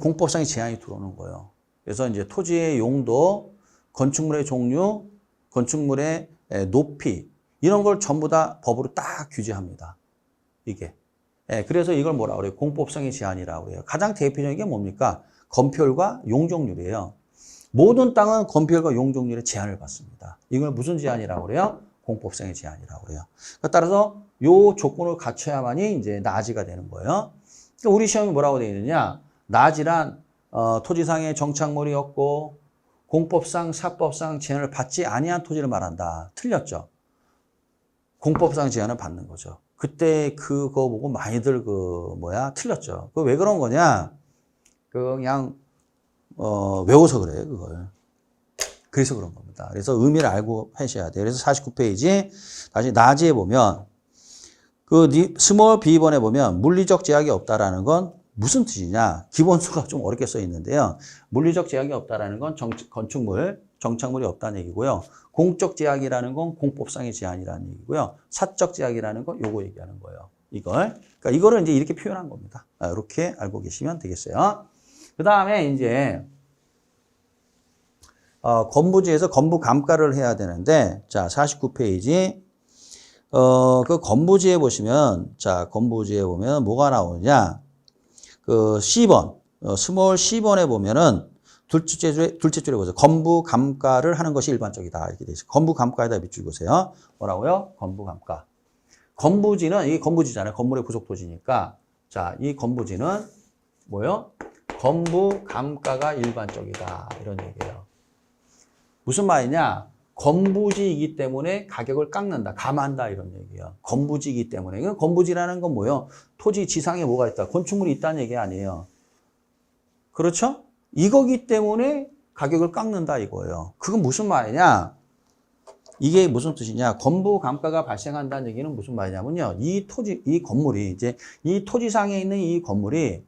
공법상의 제한이 들어오는 거예요. 그래서 이제 토지의 용도, 건축물의 종류, 건축물의 높이, 이런 걸 전부 다 법으로 딱 규제합니다. 이게. 그래서 이걸 뭐라 그래요? 공법상의 제한이라고 해요. 가장 대표적인 게 뭡니까? 건폐율과 용적률이에요. 모든 땅은 건폐율과 용적률에 제한을 받습니다. 이걸 무슨 제한이라고 그래요? 공법상의 제한이라고 그래요. 따라서 요 조건을 갖춰야만이 이제 나지가 되는 거예요. 그러니까 우리 시험이 뭐라고 되어 있느냐? 나지란 토지상의 정착물이 없고 공법상, 사법상 제한을 받지 아니한 토지를 말한다. 틀렸죠? 공법상 제한을 받는 거죠. 그때 그거 보고 많이들 틀렸죠. 그 왜 그런 거냐? 그냥 외워서 그래요, 그걸. 그래서 그런 겁니다. 그래서 의미를 알고 하셔야 돼요. 그래서 49페이지 다시 나지에 보면 스몰 B번에 보면 물리적 제약이 없다라는 건 무슨 뜻이냐? 기본수가 좀 어렵게 써 있는데요. 물리적 제약이 없다라는 건 정착물이 없다는 얘기고요. 공적 제약이라는 건 공법상의 제한이라는 얘기고요. 사적 제약이라는 건 요거 얘기하는 거예요. 그러니까 이거를 이제 이렇게 표현한 겁니다. 이렇게 알고 계시면 되겠어요. 그 다음에 이제 건부지에서 건부 감가를 해야 되는데, 자, 49페이지. 그 건부지에 보시면, 건부지에 보면 뭐가 나오느냐. C번, 스몰 C번에 보면은 둘째 줄에 보세요. 건부 감가를 하는 것이 일반적이다. 이렇게 돼 있어요. 건부 감가에다 밑줄 보세요. 뭐라고요? 건부 감가. 건부지는, 이게 건부지잖아요. 건물의 부속 토지니까. 자, 이 건부지는 뭐요? 건부 감가가 일반적이다. 이런 얘기예요. 무슨 말이냐? 건부지이기 때문에 가격을 깎는다, 감한다 이런 얘기예요. 건부지이기 때문에. 이건 건부지라는 건 뭐예요? 토지 지상에 뭐가 있다? 건축물이 있다는 얘기 아니에요. 그렇죠? 이거기 때문에 가격을 깎는다 이거예요. 그건 무슨 말이냐? 이게 무슨 뜻이냐? 건부 감가가 발생한다는 얘기는 무슨 말이냐면요. 이 토지, 이 건물이 이제 이 토지상에 있는 이 건물이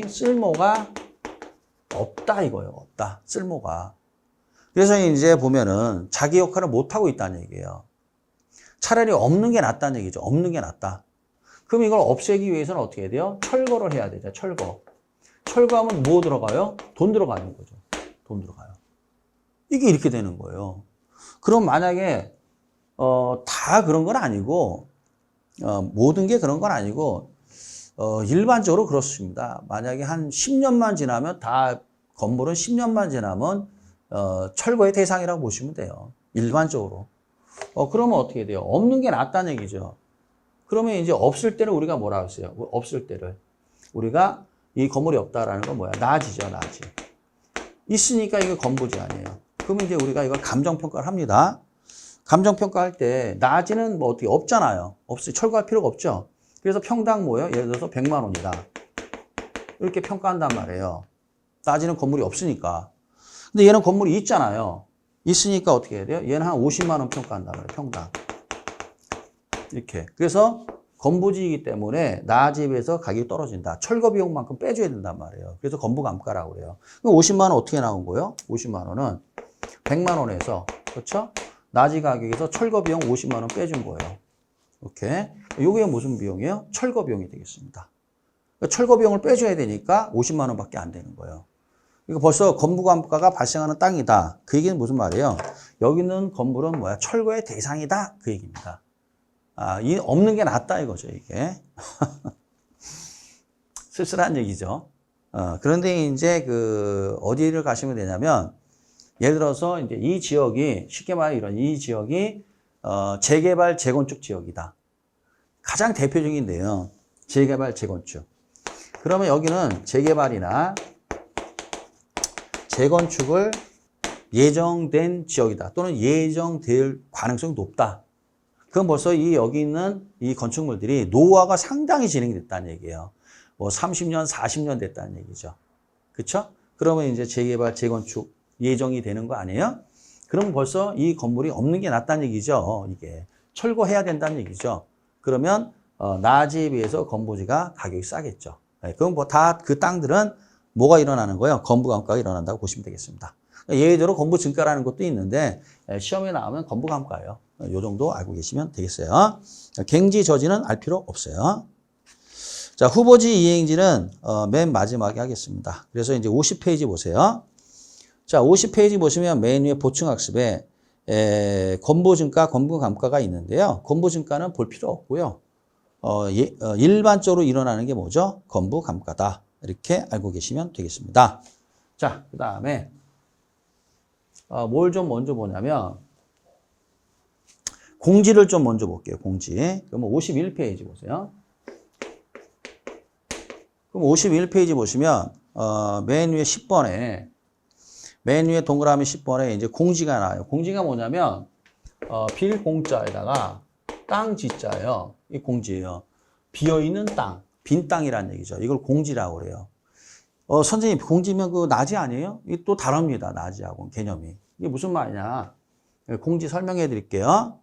쓸모가 없다 이거예요. 없다. 쓸모가. 그래서 이제 보면은 자기 역할을 못하고 있다는 얘기예요. 차라리 없는 게 낫다는 얘기죠. 없는 게 낫다. 그럼 이걸 없애기 위해서는 어떻게 해야 돼요? 철거를 해야 되죠. 철거. 철거하면 뭐 들어가요? 돈 들어가는 거죠. 돈 들어가요. 이게 이렇게 되는 거예요. 그럼 만약에 다 그런 건 아니고 모든 게 그런 건 아니고 일반적으로 그렇습니다. 만약에 한 10년만 지나면 다 건물은 10년만 지나면 철거의 대상이라고 보시면 돼요. 일반적으로. 그러면 어떻게 돼요? 없는 게 낫다는 얘기죠. 그러면 이제 없을 때를 우리가 뭐라 했어요? 없을 때를. 우리가 이 건물이 없다라는 건 뭐야? 낮이죠, 낮이. 있으니까 이게 건부지 아니에요. 그러면 이제 우리가 이걸 감정평가를 합니다. 감정평가할 때 낮이는 뭐 어떻게 없잖아요. 없어요. 철거할 필요가 없죠. 그래서 평당 뭐예요? 예를 들어서 100만 원이다. 이렇게 평가한단 말이에요. 낮이는 건물이 없으니까. 근데 얘는 건물이 있잖아요. 있으니까 어떻게 해야 돼요? 얘는 한 50만 원 평가한단 말이에요. 평당. 이렇게. 그래서 건부지이기 때문에 낮집에서 가격이 떨어진다. 철거 비용만큼 빼줘야 된단 말이에요. 그래서 건부감가라고 그래요. 그럼 50만 원 어떻게 나온 거예요? 50만 원은 100만 원에서, 그렇죠? 낮이 가격에서 철거 비용 50만 원 빼준 거예요. 이렇게. 이게 무슨 비용이에요? 철거 비용이 되겠습니다. 그러니까 철거 비용을 빼줘야 되니까 50만 원밖에 안 되는 거예요. 이거 벌써 건부감가가 발생하는 땅이다. 그 얘기는 무슨 말이에요? 여기 있는 건물은 뭐야? 철거의 대상이다. 그 얘기입니다. 이 없는 게 낫다 이거죠, 이게. 쓸쓸한 얘기죠. 그런데 이제 어디를 가시면 되냐면, 예를 들어서 이제 이 지역이, 쉽게 말해 이 지역이, 재개발, 재건축 지역이다. 가장 대표적인데요. 재개발, 재건축. 그러면 여기는 재개발이나 재건축을 예정된 지역이다. 또는 예정될 가능성이 높다. 그럼 벌써 여기 있는 이 건축물들이 노후화가 상당히 진행됐다는 얘기예요. 뭐 30년, 40년 됐다는 얘기죠. 그렇죠? 그러면 이제 재개발, 재건축 예정이 되는 거 아니에요? 그럼 벌써 이 건물이 없는 게 낫다는 얘기죠. 이게 철거해야 된다는 얘기죠. 그러면 낮에 비해서 건부지가 가격이 싸겠죠. 네, 그럼 뭐 다 그 땅들은 뭐가 일어나는 거예요? 건부감가가 일어난다고 보시면 되겠습니다. 예외적으로 건부 증가라는 것도 있는데 시험에 나오면 건부감가예요. 이 정도 알고 계시면 되겠어요. 갱지 저지는 알 필요 없어요. 자, 후보지 이행지는 맨 마지막에 하겠습니다. 그래서 이제 50페이지 보세요. 자, 50페이지 보시면 맨 위에 보충학습에 건부증가, 건부감가가 있는데요. 건부증가는 볼 필요 없고요. 일반적으로 일어나는 게 뭐죠? 건부감가다. 이렇게 알고 계시면 되겠습니다. 자, 그 다음에 뭘 좀 먼저 보냐면 공지를 좀 먼저 볼게요. 공지. 그러면 51페이지 보세요. 그럼 51페이지 보시면 맨 위에 10번에 맨 위에 동그라미 10번에 이제 공지가 나와요. 공지가 뭐냐면 빌공자에다가 땅 지자예요. 이 공지예요. 비어있는 땅, 빈 땅이라는 얘기죠. 이걸 공지라고 그래요. 선생님, 공지면 낮이 아니에요? 이게 또 다릅니다. 낮이하고 개념이. 이게 무슨 말이냐? 공지 설명해 드릴게요.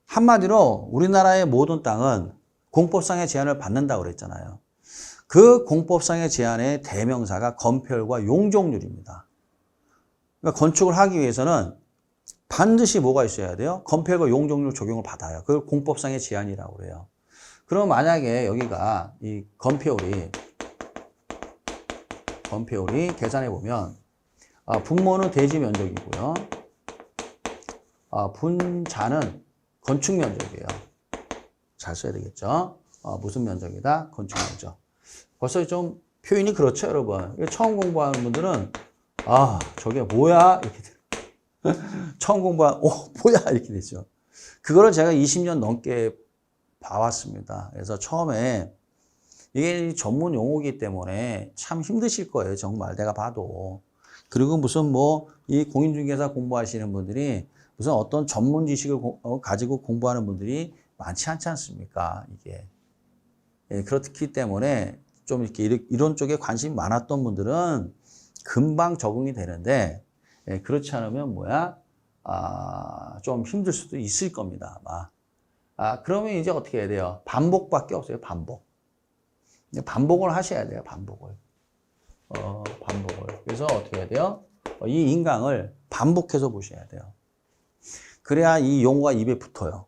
한마디로 우리나라의 모든 땅은 공법상의 제한을 받는다고 그랬잖아요. 그 공법상의 제한의 대명사가 건폐율과 용적률입니다. 그러니까 건축을 하기 위해서는 반드시 뭐가 있어야 돼요? 건폐율과 용적률 적용을 받아요. 그걸 공법상의 제한이라고 그래요. 그럼 만약에 여기가 이 건폐율이 계산해 보면 분모는 대지 면적이고요. 분자는 건축 면적이에요. 잘 써야 되겠죠? 무슨 면적이다? 건축 면적. 벌써 좀 표현이 그렇죠, 여러분. 처음 공부하는 분들은 저게 뭐야? 이렇게 돼요. 처음 공부하면 뭐야? 이렇게 되죠. 그거를 제가 20년 넘게 봐왔습니다. 그래서 처음에 이게 전문 용어이기 때문에 참 힘드실 거예요. 정말 내가 봐도. 그리고 무슨 뭐 이 공인중개사 공부하시는 분들이 무슨 어떤 전문 지식을 가지고 공부하는 분들이 많지 않지 않습니까? 이게. 예, 그렇기 때문에 좀 이렇게 이런 쪽에 관심이 많았던 분들은 금방 적응이 되는데, 예, 그렇지 않으면 뭐야? 좀 힘들 수도 있을 겁니다, 아마. 그러면 이제 어떻게 해야 돼요? 반복밖에 없어요, 반복. 반복을 하셔야 돼요, 반복을. 반복을. 그래서 어떻게 해야 돼요? 이 인강을 반복해서 보셔야 돼요. 그래야 이 용어가 입에 붙어요.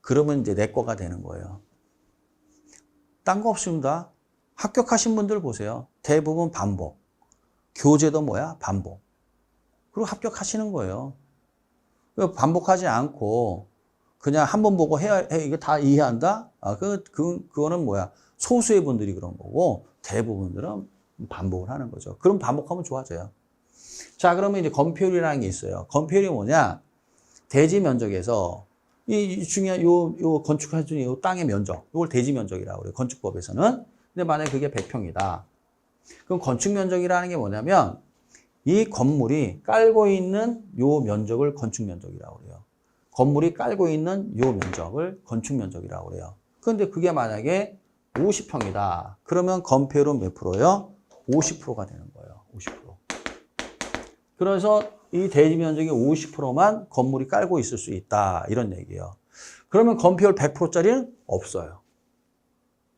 그러면 이제 내 거가 되는 거예요. 딴 거 없습니다. 합격하신 분들 보세요. 대부분 반복. 교재도 뭐야? 반복. 그리고 합격하시는 거예요. 반복하지 않고 그냥 한 번 보고 이거 다 이해한다? 그거는 뭐야? 소수의 분들이 그런 거고 대부분들은 반복을 하는 거죠. 그럼 반복하면 좋아져요. 자, 그러면 이제 건폐율이라는 게 있어요. 건폐율이 뭐냐? 대지 면적에서 이 중요한 요 건축할 수 있는 요 땅의 면적, 이걸 대지 면적이라고 그래요. 건축법에서는. 근데 만약에 그게 100평이다. 그럼 건축 면적이라는 게 뭐냐면 이 건물이 깔고 있는 요 면적을 건축 면적이라고 그래요. 건물이 깔고 있는 요 면적을 건축 면적이라고 그래요. 그런데 그게 만약에 50평이다. 그러면 건폐율은 몇 프로요? 50%가 되는 거예요. 50%. 그래서 이 대지 면적이 50%만 건물이 깔고 있을 수 있다. 이런 얘기예요. 그러면 건폐율 100%짜리는 없어요.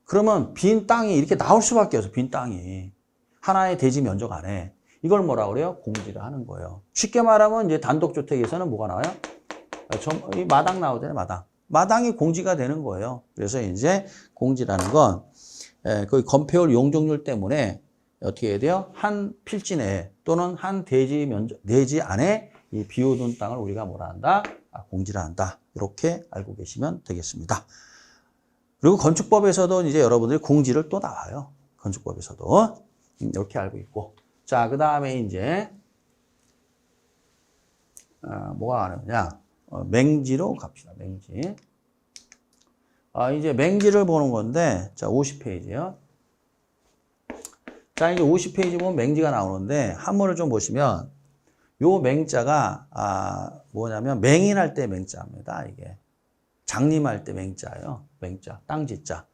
그러면 빈 땅이 이렇게 나올 수밖에 없어요. 빈 땅이. 하나의 대지 면적 안에. 이걸 뭐라고 그래요? 공지를 하는 거예요. 쉽게 말하면 이제 단독주택에서는 뭐가 나와요? 이 마당 나오잖아요. 마당. 마당이 공지가 되는 거예요. 그래서 이제 공지라는 건 그 건폐율 용적률 때문에 어떻게 해야 돼요? 한 필지 내에 또는 한 대지 안에 이 비워둔 땅을 우리가 뭐라 한다? 공지를 한다. 이렇게 알고 계시면 되겠습니다. 그리고 건축법에서도 이제 여러분들이 공지를 또 나와요. 건축법에서도. 이렇게 알고 있고. 자, 그 다음에 이제, 뭐가 나오냐? 맹지로 갑시다. 맹지. 이제 맹지를 보는 건데, 자, 50페이지요. 자, 이제 50페이지 보면 맹지가 나오는데, 한문을 좀 보시면, 요 맹자가, 뭐냐면, 맹인할 때 맹자입니다, 이게. 장림할 때 맹자예요. 맹자, 땅지자.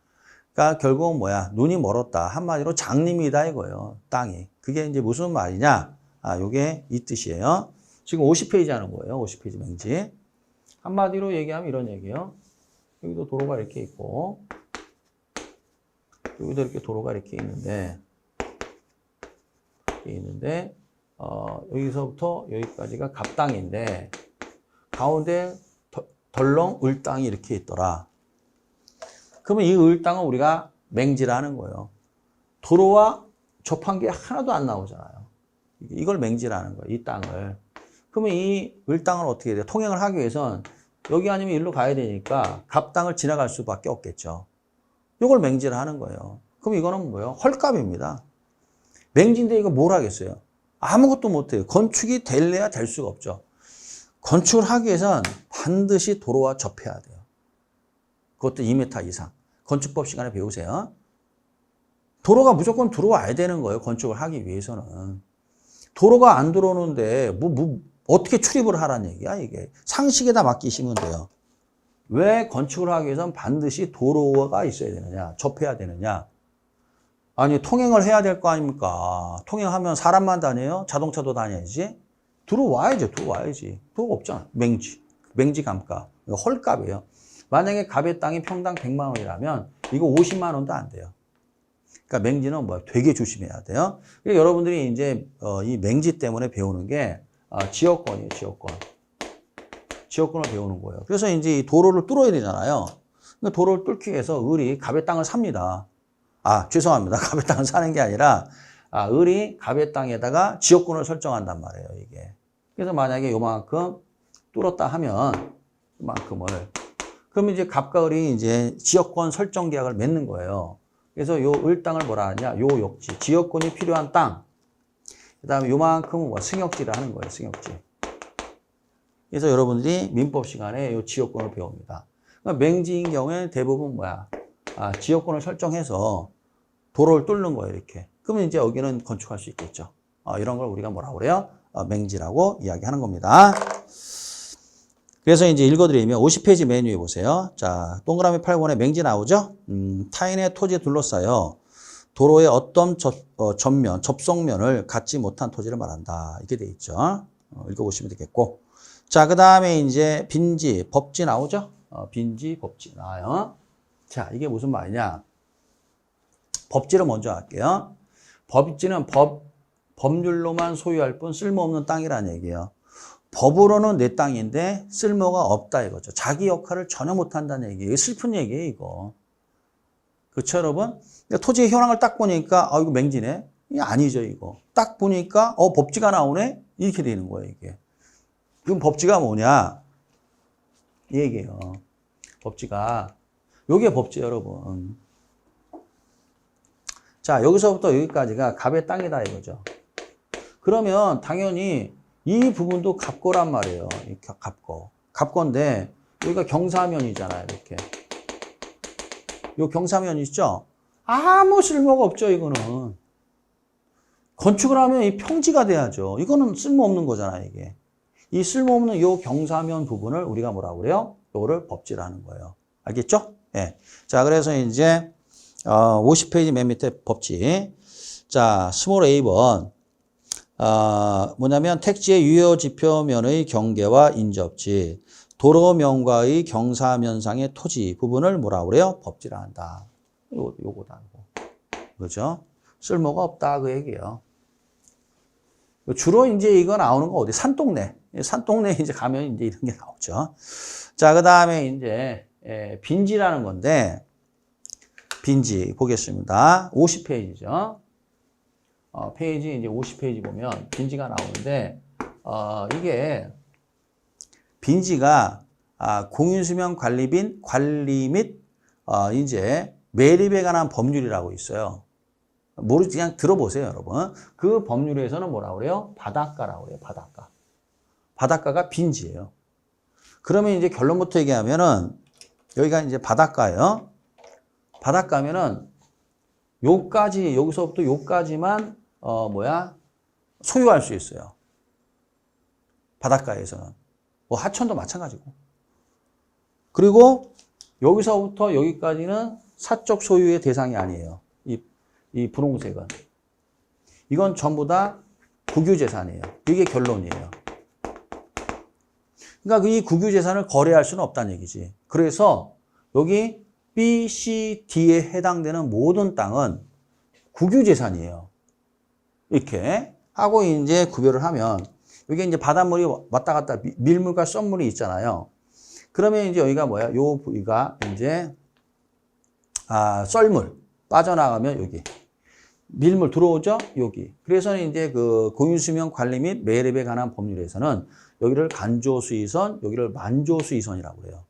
그러니까 결국은 뭐야? 눈이 멀었다. 한마디로 장림이다 이거예요. 땅이. 그게 이제 무슨 말이냐? 요게 이 뜻이에요. 지금 50페이지 하는 거예요. 50페이지 맹지. 한마디로 얘기하면 이런 얘기예요. 여기도 도로가 이렇게 있고, 여기도 이렇게 도로가 이렇게 있는데, 여기서부터 여기까지가 갑땅인데, 가운데 덜렁 을땅이 이렇게 있더라. 그러면 이 을땅은 우리가 맹지라는 거예요. 도로와 접한 게 하나도 안 나오잖아요. 이걸 맹지라는 거예요. 이 땅을. 그러면 이 을땅을 어떻게 해야 돼요? 통행을 하기 위해선 여기 아니면 일로 가야 되니까 갑땅을 지나갈 수밖에 없겠죠. 이걸 맹지를 하는 거예요. 그럼 이거는 뭐예요? 헐값입니다. 맹지인데 이거 뭘 하겠어요? 아무것도 못해요. 건축이 될래야 될 수가 없죠. 건축을 하기 위해선 반드시 도로와 접해야 돼요. 그것도 2m 이상. 건축법 시간에 배우세요. 도로가 무조건 들어와야 되는 거예요. 건축을 하기 위해서는. 도로가 안 들어오는데 어떻게 출입을 하라는 얘기야 이게. 상식에다 맡기시면 돼요. 왜 건축을 하기 위해서는 반드시 도로가 있어야 되느냐. 접해야 되느냐. 아니 통행을 해야 될 거 아닙니까. 통행하면 사람만 다녀요? 자동차도 다녀야지. 들어와야지. 도로가 없잖아. 맹지 감가. 이거 헐값이에요. 만약에 갑의 땅이 평당 100만 원이라면 이거 50만 원도 안 돼요. 그러니까 맹지는 뭐 되게 조심해야 돼요. 그러니까 여러분들이 이제 이 맹지 때문에 배우는 게 지역권이에요. 지역권을 배우는 거예요. 그래서 이제 이 도로를 뚫어야 되잖아요. 그러니까 도로를 뚫기 위해서 을이 갑의 땅을 삽니다. 죄송합니다. 갑의 땅을 사는 게 아니라 을이 갑의 땅에다가 지역권을 설정한단 말이에요. 이게. 그래서 만약에 요만큼 뚫었다 하면 요만큼을 그러면 이제 갑과 을이 이제 지역권 설정 계약을 맺는 거예요. 그래서 요 을 땅을 뭐라 하냐? 요 욕지, 지역권이 필요한 땅. 그 다음에 요만큼은 승역지를 하는 거예요. 승역지. 그래서 여러분들이 민법 시간에 요 지역권을 배웁니다. 그러니까 맹지인 경우에 대부분 지역권을 설정해서 도로를 뚫는 거예요, 이렇게. 그러면 이제 여기는 건축할 수 있겠죠. 이런 걸 우리가 뭐라고 그래요? 맹지라고 이야기하는 겁니다. 그래서 이제 읽어드리면 50페이지 맨 위에 보세요. 자, 동그라미 8번에 맹지 나오죠? 타인의 토지에 둘러싸여 도로의 어떤 전면, 접속면을 갖지 못한 토지를 말한다. 이렇게 돼 있죠. 읽어보시면 되겠고. 자, 그 다음에 이제 빈지, 법지 나오죠? 빈지, 법지 나와요. 자, 이게 무슨 말이냐? 법지를 먼저 할게요. 법지는 법률로만 소유할 뿐 쓸모없는 땅이라는 얘기예요. 법으로는 내 땅인데 쓸모가 없다 이거죠. 자기 역할을 전혀 못한다는 얘기예요. 슬픈 얘기예요, 이거. 그렇죠, 여러분? 토지의 현황을 딱 보니까 이거 맹지네? 이게 아니죠, 이거. 딱 보니까 법지가 나오네? 이렇게 되는 거예요, 이게. 그럼 법지가 뭐냐? 이 얘기예요. 법지가 요게 법지예요, 여러분. 자, 여기서부터 여기까지가 갑의 땅이다 이거죠. 그러면 당연히 이 부분도 갑거란 말이에요. 갑거. 갑건데 여기가 경사면이잖아요. 이렇게. 요 경사면 있죠? 아무 쓸모가 없죠, 이거는. 건축을 하면 이 평지가 돼야죠. 이거는 쓸모없는 거잖아요, 이게. 이 쓸모없는 요 경사면 부분을 우리가 뭐라고 그래요? 요거를 법지라는 거예요. 알겠죠? 예. 자, 그래서 이제 50페이지 맨 밑에 법지. 자, 스몰 A번. 뭐냐면 택지의 유효지표면의 경계와 인접지, 도로면과의 경사면상의 토지 부분을 뭐라고 그래요? 법지라 한다. 요거다. 그죠? 쓸모가 없다 그 얘기예요. 주로 이제 이거 나오는 거 어디? 산동네. 산동네 이제 가면 이제 이런 게 나오죠. 자, 그 다음에 이제 빈지라는 건데, 빈지 보겠습니다. 50페이지죠. 페이지 이제 50페이지 보면 빈지가 나오는데, 이게 빈지가 공유수면 관리 및 이제 매립에 관한 법률이라고 있어요. 모르지 그냥 들어보세요, 여러분. 그 법률에서는 뭐라고 그래요? 바닷가라고 그래요, 바닷가. 바닷가가 빈지예요. 그러면 이제 결론부터 얘기하면은 여기가 이제 바닷가예요. 바닷가면은 요까지, 여기서부터 요까지만 소유할 수 있어요. 바닷가에서는. 뭐 하천도 마찬가지고. 그리고 여기서부터 여기까지는 사적 소유의 대상이 아니에요. 이 분홍색은. 이건 전부 다 국유재산이에요. 이게 결론이에요. 그러니까 이 국유재산을 거래할 수는 없다는 얘기지. 그래서 여기 B, C, D에 해당되는 모든 땅은 국유재산이에요. 이렇게 하고 이제 구별을 하면 여기 이제 바닷물이 왔다 갔다 밀물과 썸물이 있잖아요. 그러면 이제 여기가 뭐야? 요 부위가 이제 썰물 빠져나가면 여기 밀물 들어오죠? 여기. 그래서 이제 그 공유수면 관리 및 매립에 관한 법률에서는 여기를 간조수위선, 여기를 만조수위선이라고 해요.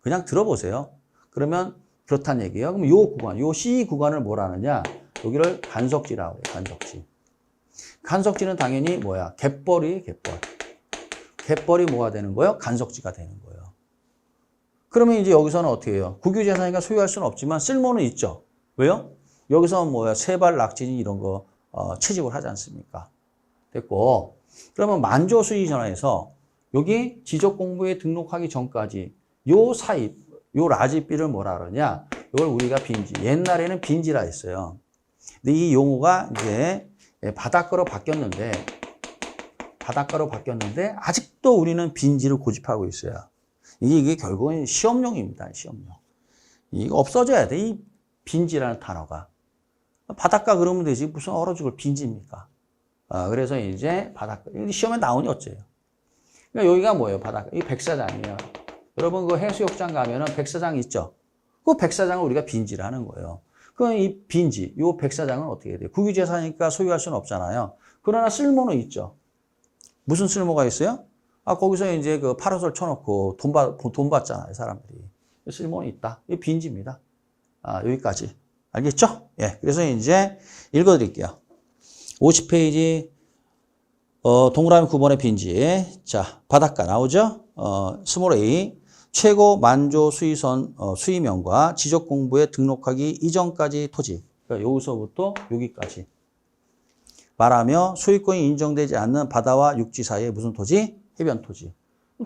그냥 들어보세요. 그러면 그렇다는 얘기예요. 그럼 요 구간, 요 C 구간을 뭐라 하느냐? 여기를 간석지라고 해요. 간석지. 간석지는 당연히 뭐야? 갯벌이 갯벌. 갯벌이 뭐가 되는 거예요? 간석지가 되는 거예요. 그러면 이제 여기서는 어떻게 해요? 국유재산이니까 소유할 수는 없지만 쓸모는 있죠. 왜요? 여기서 뭐야? 세발, 낙지니 이런 거 채집을 하지 않습니까? 됐고. 그러면 만조수위선에서 여기 지적공부에 등록하기 전까지 요 사이, 요 라지비를 뭐라 그러냐? 이걸 우리가 빈지. 옛날에는 빈지라 했어요. 근데 이 용어가 이제 바닷가로 바뀌었는데 아직도 우리는 빈지를 고집하고 있어요. 이게 결국은 시험용입니다. 시험용. 이거 없어져야 돼. 이 빈지라는 단어가. 바닷가 그러면 되지 무슨 얼어 죽을 빈지입니까? 그래서 이제 바닷가. 시험에 나오니 어째요? 그러니까 여기가 뭐예요? 바닷가. 이 백사장이에요. 여러분 그 해수욕장 가면은 백사장 있죠? 그 백사장을 우리가 빈지라는 거예요. 그럼 이 빈지, 요 백사장은 어떻게 돼요? 국유재산이니까 소유할 수는 없잖아요. 그러나 쓸모는 있죠. 무슨 쓸모가 있어요? 거기서 이제 그 파라솔 쳐놓고 돈 받잖아요, 사람들이. 쓸모는 있다. 이 빈지입니다. 여기까지. 알겠죠? 예. 그래서 이제 읽어드릴게요. 50페이지, 동그라미 9번의 빈지. 자, 바닷가 나오죠? 스몰 A. 최고 만조 수위선, 수위면과 지적공부에 등록하기 이전까지 토지. 그러니까 여기서부터 여기까지. 말하며 소유권이 인정되지 않는 바다와 육지 사이에 무슨 토지? 해변 토지.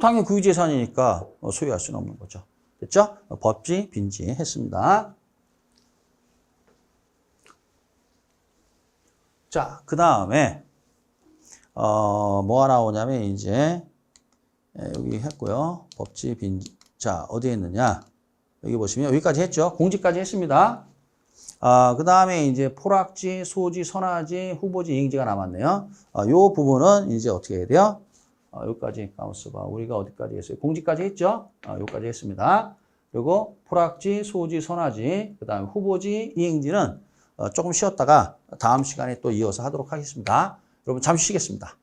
당연히 국유재산이니까 소유할 수는 없는 거죠. 됐죠? 법지, 빈지 했습니다. 자, 그 다음에 뭐가 나오냐면 이제 여기 했고요. 법지, 빈지. 자, 어디에 있느냐? 여기 보시면 여기까지 했죠. 공지까지 했습니다. 그 다음에 이제 포락지, 소지, 선화지, 후보지, 이행지가 남았네요. 요 부분은 이제 어떻게 해야 돼요? 여기까지 가만있어 봐. 우리가 어디까지 했어요? 공지까지 했죠? 여기까지 했습니다. 그리고 포락지, 소지, 선화지, 그 다음에 후보지, 이행지는 조금 쉬었다가 다음 시간에 또 이어서 하도록 하겠습니다. 여러분 잠시 쉬겠습니다.